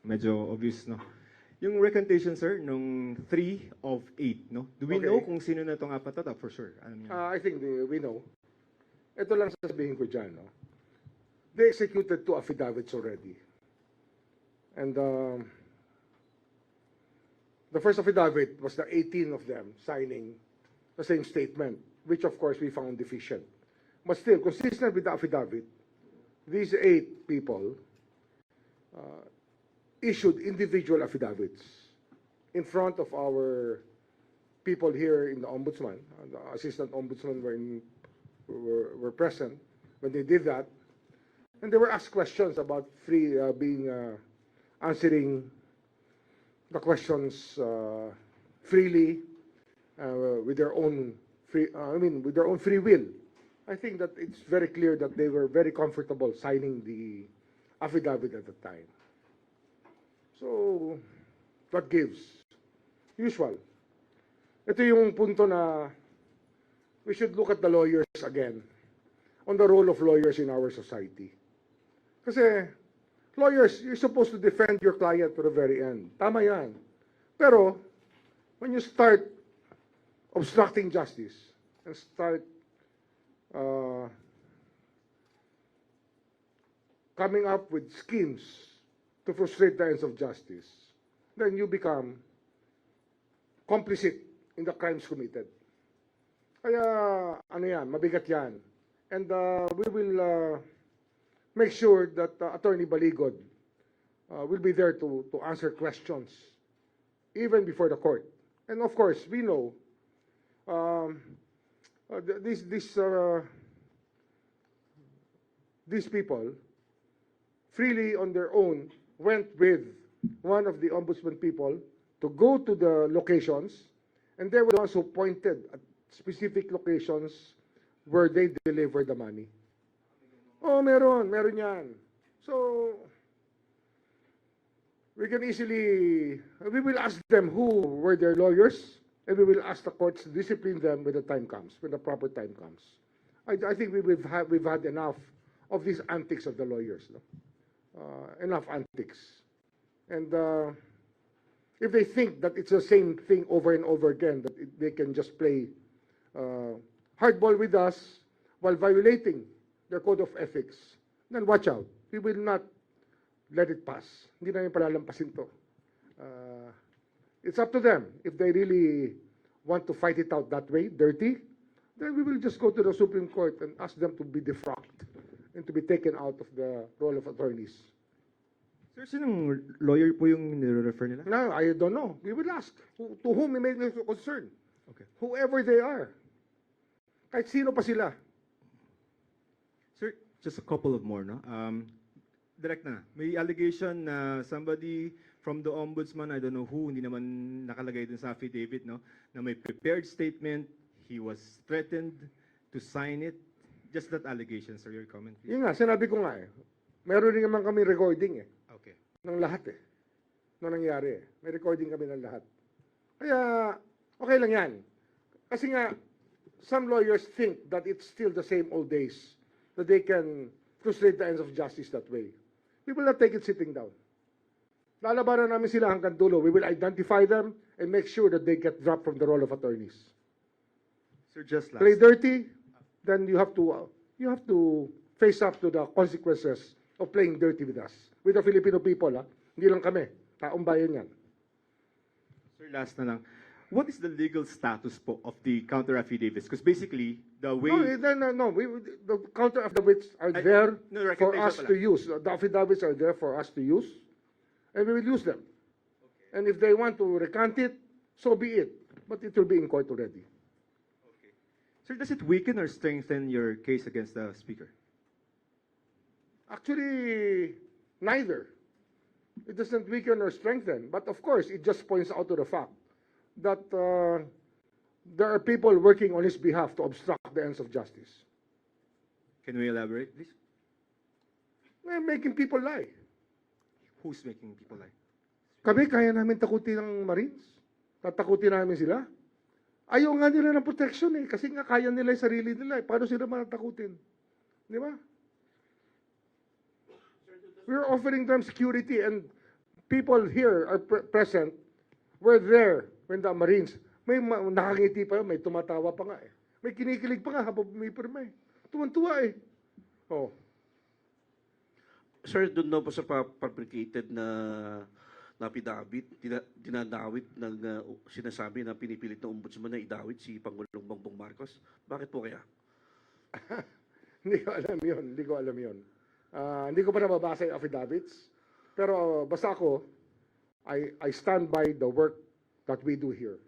medyo obvious, no? Yung recantation, sir, nung 3 of 8, no? Do we Okay. know kung sino na itong apat na to? For sure. Alam niyo. I think we know. Ito lang sasabihin ko dyan, no? They executed 2 affidavits already. And the first affidavit was the 18 of them signing the same statement, which of course we found deficient. But still, consistent with the affidavit, these 8 people issued individual affidavits in front of our people here in the ombudsman. The assistant ombudsman were present when they did that, and they were asked questions about answering the questions freely with their own free will. I think that it's very clear that they were very comfortable signing the affidavit at the time. So, what gives? Usual. Ito yung punto na we should look at the lawyers again on the role of lawyers in our society. Kasi, lawyers, you're supposed to defend your client to the very end. Tama yan. Pero, when you start obstructing justice and start coming up with schemes to frustrate the ends of justice, then you become complicit in the crimes committed. Kaya, ano yan, mabigat yan. And we will make sure that Attorney Baligod will be there to answer questions, even before the court. And of course, we know these people freely on their own went with one of the ombudsman people to go to the locations, and they were the ones who pointed at specific locations where they delivered the money. Oh, meron yan. So, we will ask them who were their lawyers, and we will ask the courts to discipline them when the time comes, when the proper time comes. I think we've had enough of these antics of the lawyers. No? Enough antics. And if they think that it's the same thing over and over again, that they can just play hardball with us while violating their code of ethics, then watch out. We will not let it pass. Hindi namin palalampasin to. It's up to them. If they really want to fight it out that way, dirty, then we will just go to the Supreme Court and ask them to be defrocked and to be taken out of the role of attorneys. Sir, sinong lawyer po yung nire-refer nila? No, I don't know. We will ask to whom it may be concerned. Okay. Whoever they are. Kahit sino pa sila. Sir, just a couple of more, no? Direct na. May allegation na somebody from the ombudsman, I don't know who, hindi naman nakalagay dun sa affidavit, no? Na may prepared statement, he was threatened to sign it. Just that allegation, sir, your comment, please. Yun nga, sinabi ko nga eh. Meron rin naman kami recording eh. Okay. Ng lahat eh. Nung nangyari eh. May recording kami ng lahat. Kaya, okay lang yan. Kasi nga, some lawyers think that it's still the same old days, that they can frustrate the ends of justice that way. We will not take it sitting down. Lalabanan namin sila hanggang dulo. We will identify them and make sure that they get dropped from the role of attorneys. Sir, just last. Play dirty, then you have to face up to the consequences of playing dirty with us. With the Filipino people, ha? Hindi lang kami. Taong bayan yan. Sir, last na lang. What is the legal status po of the counter affidavits? Because basically, the way... No. The counter affidavits are there no, for recommendation us pala. to use. The affidavits are there for us to use, and we will use them. Okay. And if they want to recant it, so be it. But it will be in court already. Okay. Sir, does it weaken or strengthen your case against the speaker? Actually, neither. It doesn't weaken or strengthen. But of course, it just points out to the fact that there are people working on his behalf to obstruct the ends of justice. Can we elaborate, please? They're making people lie. Who's making people lie? Kami, kaya namin takutin ng Marines. Tatakutin namin sila. Ayaw nga nila ng protection eh. Kasi nga kaya nila yung sarili nila eh. Paano sila matatakutin? Di ba? We're offering them security and people here are present were there when the Marines, nakangiti pa, may tumatawa pa nga eh. May kinikilig pa nga habang pumipirma eh. Tuwan-tuwa eh. Oh. Sir, doon daw po sa fabricated na affidavit, dinadawit ng sinasabi na pinipilit ng ombudsman na idawit si Pangulong Bongbong Marcos. Bakit po kaya? Hindi ko alam yun. Hindi ko alam yun. Hindi ko pa nababasa yung affidavits. Pero basta ako, I stand by the work that we do here.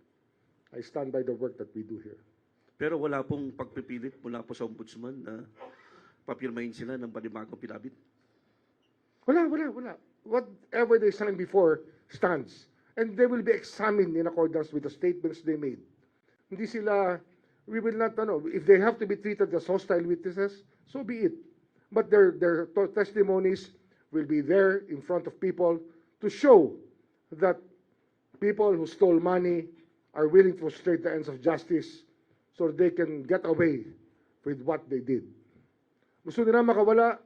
I stand by the work that we do here. Pero wala pong pagpipilit mula po sa ombudsman na papirmahin sila ng panibagong pinabit? Wala. Whatever they signed before stands. And they will be examined in accordance with the statements they made. Hindi sila, we will not, if they have to be treated as hostile witnesses, so be it. But their testimonies will be there in front of people to show that people who stole money are willing to frustrate the ends of justice so they can get away with what they did. Gusto nila makawala,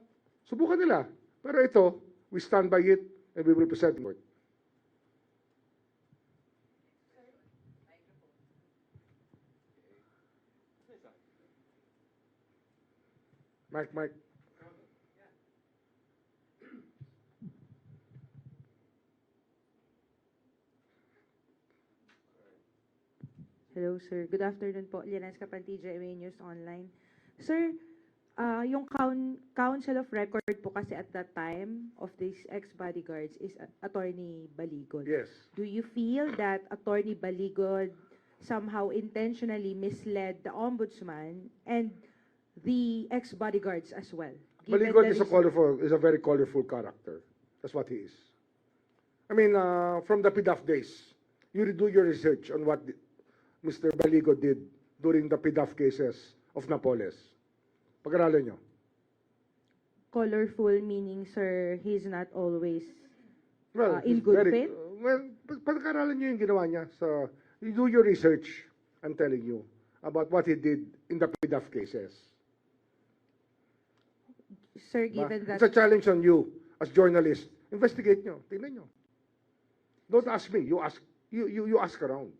subukan nila. Pero ito, we stand by it and we will present it. Mike. Hello, sir. Good afternoon po. Lianes Capanti, GMA News Online. Sir, yung Council of Record po kasi at that time of these ex-bodyguards is Attorney Baligod. Yes. Do you feel that Attorney Baligod somehow intentionally misled the ombudsman and the ex-bodyguards as well? Given Baligod the is a very colorful character. That's what he is. I mean, from the PDAF days, you do your research on what Mr. Baligod did during the PDAF cases of Napoles. Pag-aralan nyo. colorful meaning, sir, he's not always in he's good very, faith? Pag-aralan nyo yung ginawa niya. So, you do your research, I'm telling you, about what he did in the PDAF cases. Sir, given It's that... a challenge on you as journalist. Investigate nyo. Tingnan nyo. Don't ask me. You ask around.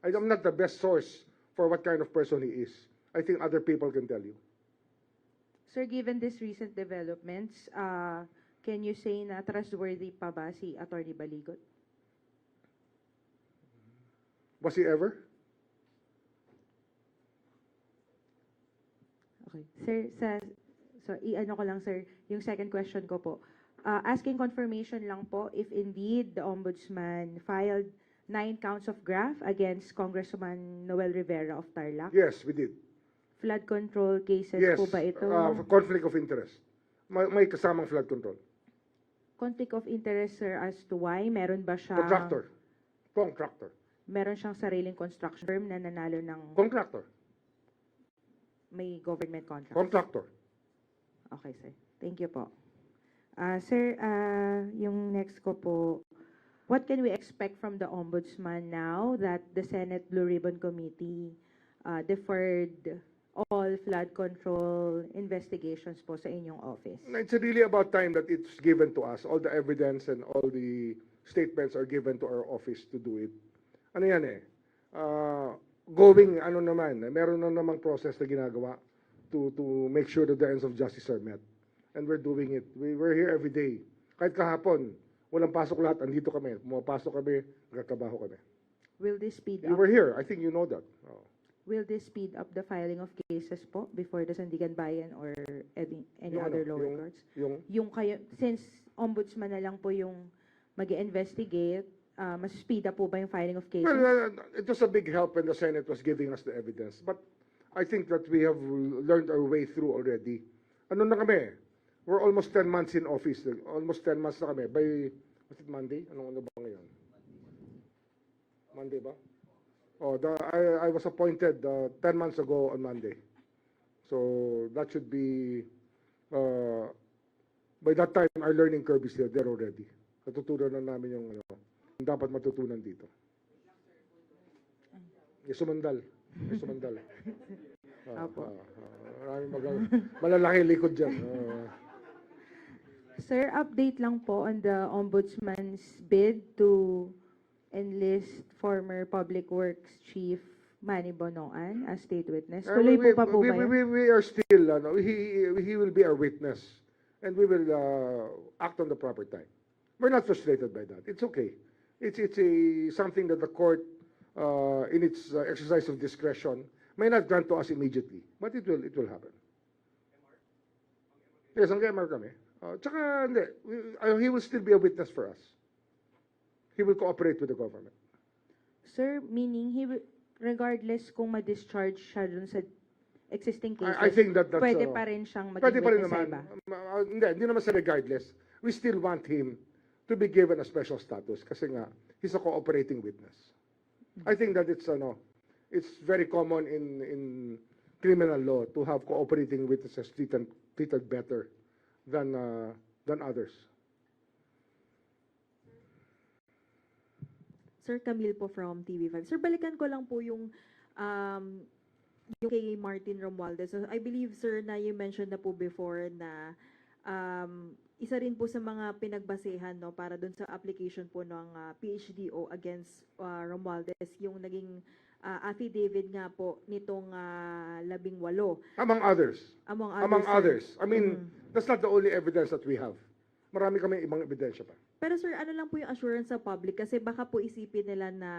I'm not the best source for what kind of person he is. I think other people can tell you. Sir, given these recent developments, can you say na trustworthy pa ba si Attorney Baligod? Was he ever? Okay. Sir, so i-ano ko lang, sir, yung second question ko po. Asking confirmation lang po if indeed the Ombudsman filed 9 counts of graft against Congressman Noel Rivera of Tarlac. Yes, we did. Flood control cases Yes. po ba ito? Conflict of interest. May kasamang flood control. Conflict of interest, sir, as to why? Meron ba siya... Contractor. Meron siyang sariling construction firm na nanalo ng Contractor. may government contract? Contractor. Okay, sir. Thank you po. Sir, yung next ko po, what can we expect from the Ombudsman now that the Senate Blue Ribbon Committee deferred all flood control investigations po sa inyong office? It's really about time that it's given to us. All the evidence and all the statements are given to our office to do it. Ano yan eh? Meron na namang process na ginagawa to make sure that the ends of justice are met. And we're doing it. We're here every day. Kahit kahapon, walang pasok lahat, andito kami. Pumapasok kami, nagkatrabaho kami. Will this speed You up? were here. I think you know that. Oh. Will this speed up the filing of cases po before the Sandigan Bayan or any Yung other ano, lower courts? Yung Since Ombudsman na lang po yung mag-investigate, mas speed up po ba yung filing of cases? Well, it was a big help when the Senate was giving us the evidence. But I think that we have learned our way through already. Ano na kami? We're almost 10 months in office. Almost 10 months na kami. By, was it Monday? Ano ba ngayon? Monday ba? Oh, I was appointed 10 months ago on Monday. So that should be, by that time, our learning curve is there already. Natutunan na namin yung dapat matutunan dito. Sumandal. Opo. Malalaki likod dyan. Sir, update lang po on the Ombudsman's bid to enlist former Public Works Chief Manny Bonoan as state witness. Tuloy po pa po ba yun? we are still, he will be our witness, and we will act on the proper time. We're not frustrated by that. It's okay. It's something that the court, in its exercise of discretion, may not grant to us immediately, but it will happen. Yes, ang MR kami. Tsaka, hindi, he will still be a witness for us. He will cooperate with the government. Sir, meaning regardless kung ma-discharge siya dun sa existing cases, I think that's pwede pa rin siyang maging pwede pa rin witness sa naman. iba? Hindi naman sa regardless. We still want him to be given a special status kasi nga, he's a cooperating witness. I think that it's very common in criminal law to have cooperating witnesses treated better than others. Sir Camille po from TV5. Sir, balikan ko lang po yung kay Martin Romualdez. So, I believe, sir, na you mentioned na po before na isa rin po sa mga pinagbasehan no, para dun sa application po ng PHDO against Romualdez, yung naging affidavit nga po nitong 18. Among others. Among sir. others. I mean, that's not the only evidence that we have. Marami kami ibang ebidensya pa. Pero sir, ano lang po yung assurance sa public? Kasi baka po isipin nila na,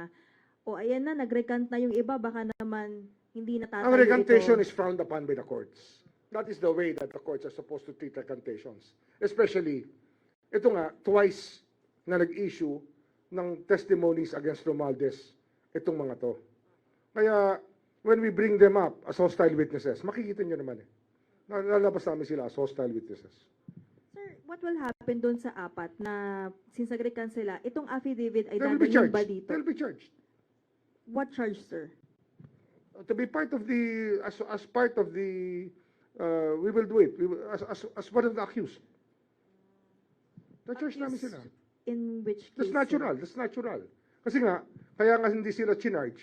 ayan na, nag-recant na yung iba, baka naman hindi natatayo Ang recantation ito. is frowned upon by the courts. That is the way that the courts are supposed to treat recantations. Especially, ito nga, twice na nag-issue ng testimonies against Romualdez, itong mga to. Kaya, when we bring them up as hostile witnesses, makikita nyo naman lalabas namin sila as hostile witnesses. Sir, what will happen doon sa apat na since nag-recant sila, itong affidavit ay They'll be dadalhin charged. ba dito? They'll be charged. What charge, sir? To be part of the, as part of the, we will do it. We will, as one of the accused. Na-charge namin sila. In which case? That's sir? natural. That's natural. Kasi nga, kaya nga hindi sila chinarge.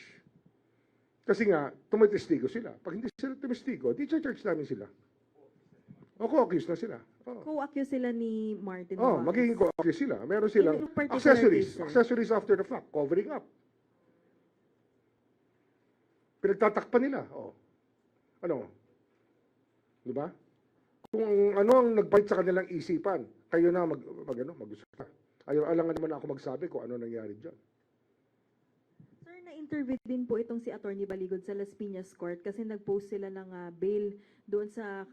Kasi nga, tumitestigo sila. Pag hindi sila tumestigo, di charge namin sila. O co-accused na sila. Co-accuse sila ni Martin. Oh, Romualdez. magiging co-accused sila. Meron silang In particular accessories. case, sir. Accessories after the fact. Covering up. Pinagtatakpan nila. Oh. Ano? Di ba? Kung ano ang nagpalit sa kanilang isipan, kayo na mag-usap. Alangan naman ako magsabi kung ano nangyari dyan. Sir, na-interview din po itong si Attorney Baligod sa Las Piñas Court kasi nag-post sila ng bail doon sa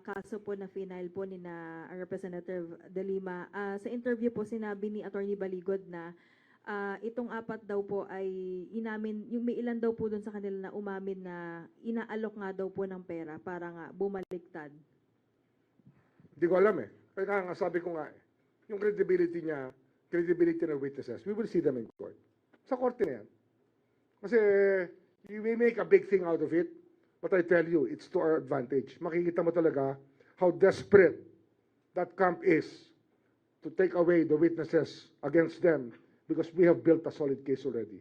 kaso po na final po ni na Representative De Lima. Sa interview po sinabi ni Attorney Baligod na itong apat daw po ay inamin, yung may ilan daw po doon sa kanila na umamin na inaalok nga daw po ng pera para nga bumaliktad. Hindi ko alam eh. Kaya nga sabi ko nga yung credibility niya, credibility ng witnesses, we will see them in court. Sa korte na yan. Kasi you may make a big thing out of it, but I tell you, it's to our advantage. Makikita mo talaga how desperate that camp is to take away the witnesses against them because we have built a solid case already.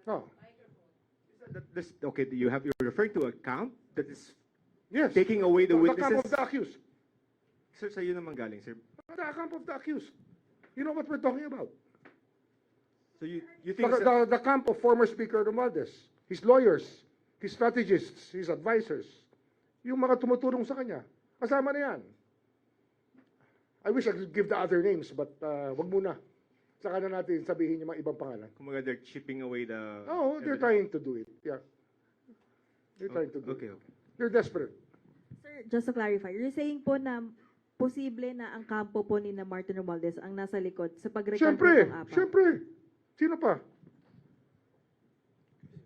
Oh, Okay, you're referring to a camp that is yes. taking away the The camp witnesses. of the accused. Sir, sa'yo naman galing, sir. The camp of the accused. You know what we're talking about. So you think, sir, The camp of former Speaker Romualdez, his lawyers, his strategists, his advisors, yung mga tumutulong sa kanya, kasama na yan. I wish I could give the other names, but wag muna. Saka na natin sabihin yung mga ibang pangalan. kumaga they're chipping away the... Oh, they're trying to do it. Yeah. They're trying to do Okay, it. okay. They're desperate. Sir, just to clarify, you're saying po na posible na ang kampo po ni na Martin Romualdez ang nasa likod sa pag-recant Siyempre, ng apat? siyempre. Sino pa?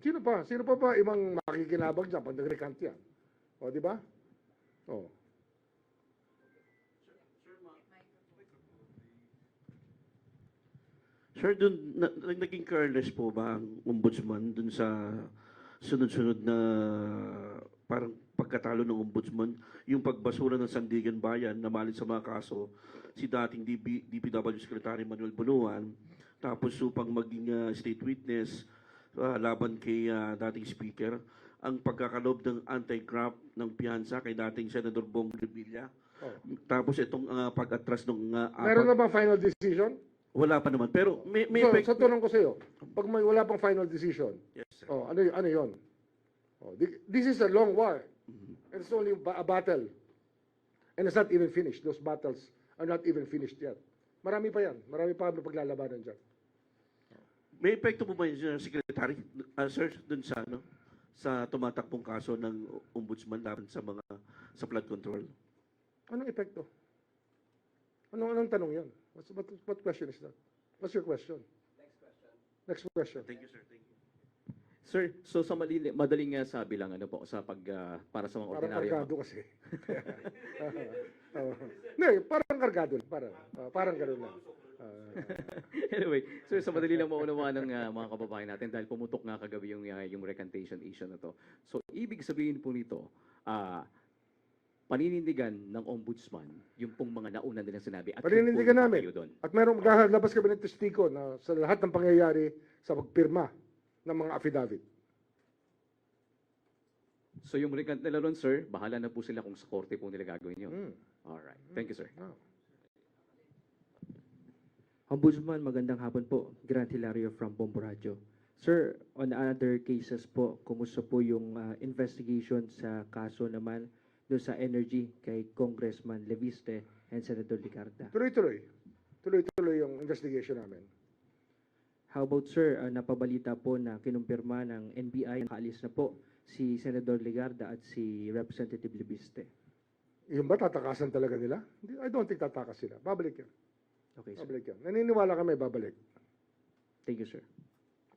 Sino pa? Sino pa ba ibang makikinabang dyan pag nag-recant yan? O, di ba? O. Sir, naging careless po ba ang ombudsman dun sa sunod-sunod na parang pagkatalo ng ombudsman, yung pagbasura ng Sandigan Bayan na malit sa mga kaso, si dating DPW Secretary Manuel Bunuan, tapos upang maging state witness laban kay dating speaker, ang pagkakalob ng anti-graft ng piyansa kay dating Senador Bong Revilla. Oh. Tapos itong pag-atras ng Meron na ba final decision? Wala pa naman. Pero may So, effect. sa tanong ko sa iyo, pag may wala pang final decision, Yes, sir. ano 'yon? This is a long war. And it's only a battle. And it's not even finished. Those battles are not even finished yet. Marami pa yan. Marami pa kami paglalabanan dyan. May epekto po ba yun, Secretary, sir, dun sa sa tumatakbong kaso ng ombudsman laban sa flood control? Anong epekto? Anong tanong yan? What question is that? What's your question? Next question. Thank you, sir. Thank you. Sir, so sa madaling sabi lang po sa para sa mga Parang ordinaryo. kargado kasi. Hindi, parang kargado. Parang gano'n lang. Anyway, sir, sa madali lang maunawaan ng mga kababayan natin dahil pumutok nga kagabi yung recantation issue na to. So, ibig sabihin po nito, paninindigan ng ombudsman yung pong mga nauna nilang sinabi at Paninindigan yung po namin. kayo doon. At meron maglalabas kami ng testigo na sa lahat ng pangyayari sa pagpirma ng mga affidavit. So yung recant nila ron, sir, bahala na po sila kung sa korte po nila gagawin yun. Hmm. Alright. Thank you, sir. Ah. Ombudsman, magandang hapon po. Grant Hilario from Bombo Radio. Sir, on other cases po, kumusta po yung investigation sa kaso naman doon sa energy kay Congressman Leviste and Senator Ligarda? Tuloy-tuloy. Tuloy-tuloy yung investigation namin. How about, sir, napabalita po na kinumpirma ng NBI na kaalis na po si Senator Ligarda at si Representative Leviste? Yung ba tatakasan talaga nila? I don't think tatakas sila. Babalik yan. Okay, sir. Babalik yan. Naniniwala kami, babalik. Thank you, sir.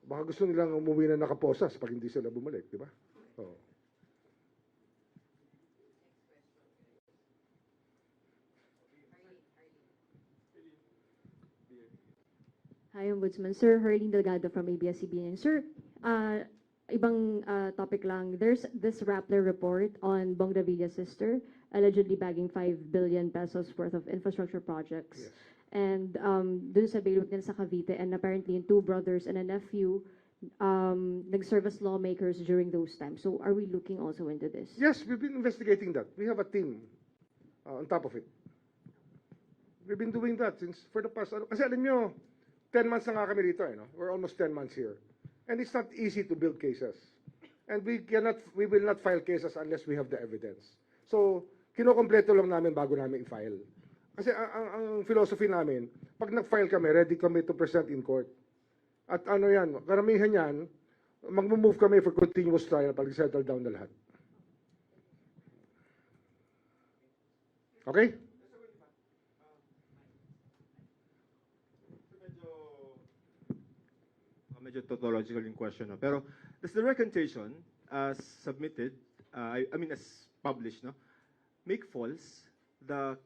Baka gusto nilang umuwi na nakaposas pag hindi sila bumalik, di ba? Oo. Hi, Ombudsman. Sir, Herlene Delgado from ABS-CBN. Sir, ibang topic lang. There's this Rappler report on Bong Revilla's sister allegedly bagging 5 billion pesos worth of infrastructure projects. Yes. And dun sa bailiwick nila sa Cavite, and apparently yung 2 brothers and a nephew nag-serve as lawmakers during those times. So are we looking also into this? Yes, we've been investigating that. We have a team on top of it. We've been doing that since for the past, kasi alam nyo, 10 months na nga kami rito, no? We're almost 10 months here. And it's not easy to build cases. And we will not file cases unless we have the evidence. So, kinokompleto lang namin bago namin i-file. Kasi ang philosophy namin, pag nag-file kami, ready kami to present in court. At ano yan, karamihan yan, mag-move kami for continuous trial pag settle down na lahat. Okay? Medyo tautological yung question. No? Pero does the recantation as submitted, I mean as published, no, make false the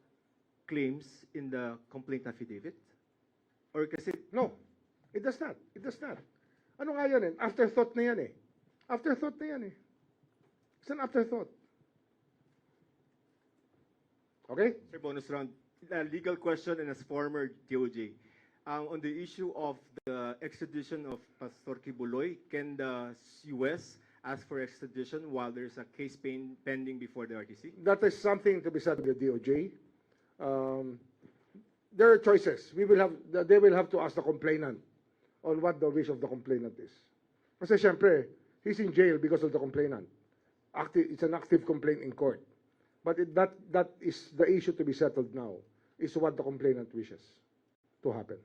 claims in the complaint affidavit? Or kasi, No, it does not. It does not. Ano nga yan eh? Afterthought na yan eh. Afterthought na yan eh. It's an afterthought. Okay? Sir, bonus round, a legal question and as former DOJ. On the issue of the extradition of Pastor Kibuloy, can the U.S. ask for extradition while there's a case pending before the RTC? That is something to be said with the DOJ. There are choices. They will have to ask the complainant on what the wish of the complainant is. Kasi syempre, he's in jail because of the complainant. It's an active complaint in court. But that is the issue to be settled now, is what the complainant wishes to happen.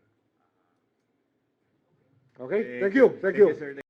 Okay? Thank you. Thank you. Sir.